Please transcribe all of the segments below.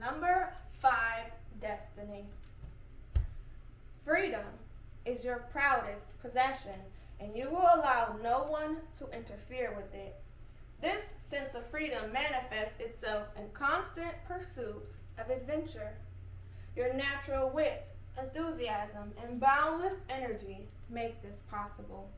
Number 5, destiny. Freedom is your proudest possession, and you will allow no one to interfere with it. This sense of freedom manifests itself in constant pursuit of adventure. Your natural wit, enthusiasm, and boundless energy make this possible.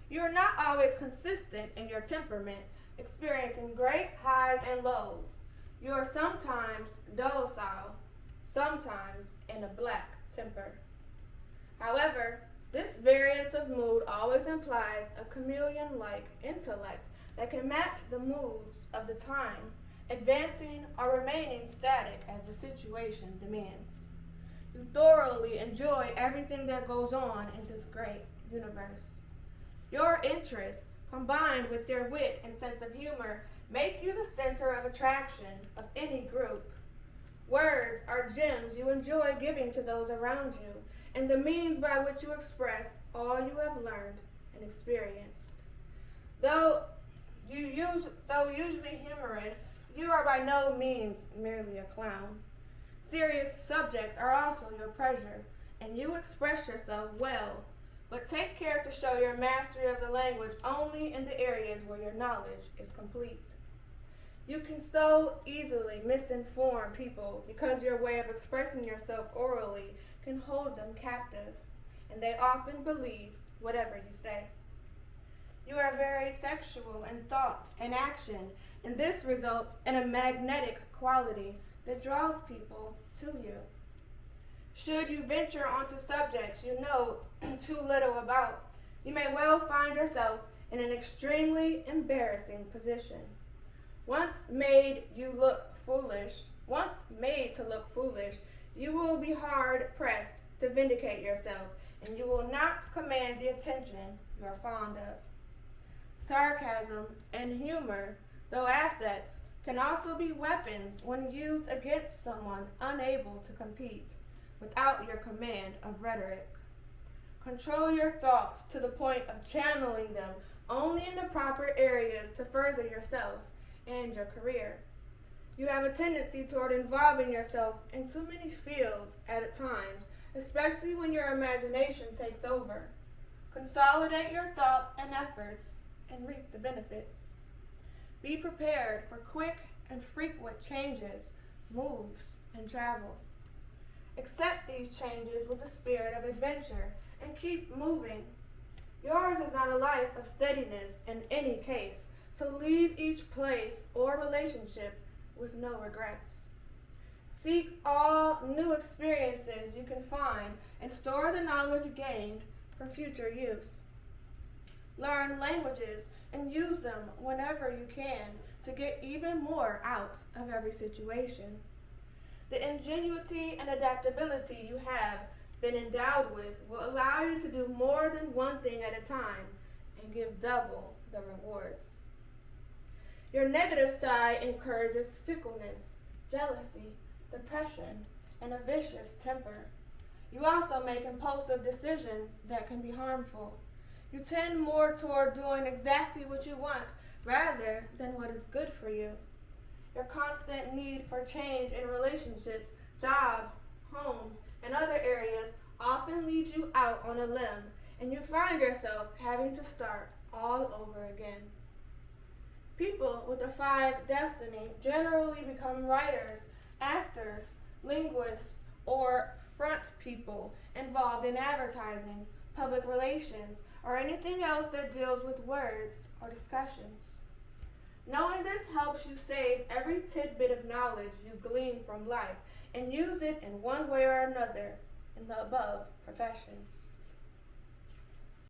You are not always consistent in your temperament, experiencing great highs and lows. You are sometimes docile, sometimes in a black temper. However, this variance of mood always implies a chameleon-like intellect that can match the moods of the time, advancing or remaining static as the situation demands. You thoroughly enjoy everything that goes on in this great universe. Your interests, combined with your wit and sense of humor, make you the center of attraction of any group. Words are gems you enjoy giving to those around you, and the means by which you express all you have learned and experienced. Though usually humorous, you are by no means merely a clown. Serious subjects are also your pleasure, and you express yourself well, but take care to show your mastery of the language only in the areas where your knowledge is complete. You can so easily misinform people because your way of expressing yourself orally can hold them captive, and they often believe whatever you say. You are very sexual in thought and action, and this results in a magnetic quality that draws people to you. Should you venture onto subjects you know too little about, you may well find yourself in an extremely embarrassing position. Once made to look foolish, you will be hard pressed to vindicate yourself, and you will not command the attention you are fond of. Sarcasm and humor, though assets, can also be weapons when used against someone unable to compete without your command of rhetoric. Control your thoughts to the point of channeling them only in the proper areas to further yourself and your career. You have a tendency toward involving yourself in too many fields at times, especially when your imagination takes over. Consolidate your thoughts and efforts and reap the benefits. Be prepared for quick and frequent changes, moves, and travel. Accept these changes with the spirit of adventure and keep moving. Yours is not a life of steadiness in any case, so leave each place or relationship with no regrets. Seek all new experiences you can find and store the knowledge gained for future use. Learn languages and use them whenever you can to get even more out of every situation. The ingenuity and adaptability you have been endowed with will allow you to do more than one thing at a time and give double the rewards. Your negative side encourages fickleness, jealousy, depression, and a vicious temper. You also make impulsive decisions that can be harmful. You tend more toward doing exactly what you want rather than what is good for you. Your constant need for change in relationships, jobs, homes, and other areas often leaves you out on a limb, and you find yourself having to start all over again. People with a 5 destiny generally become writers, actors, linguists, or front people involved in advertising, public relations, or anything else that deals with words or discussions. Knowing this helps you save every tidbit of knowledge you glean from life and use it in one way or another in the above professions.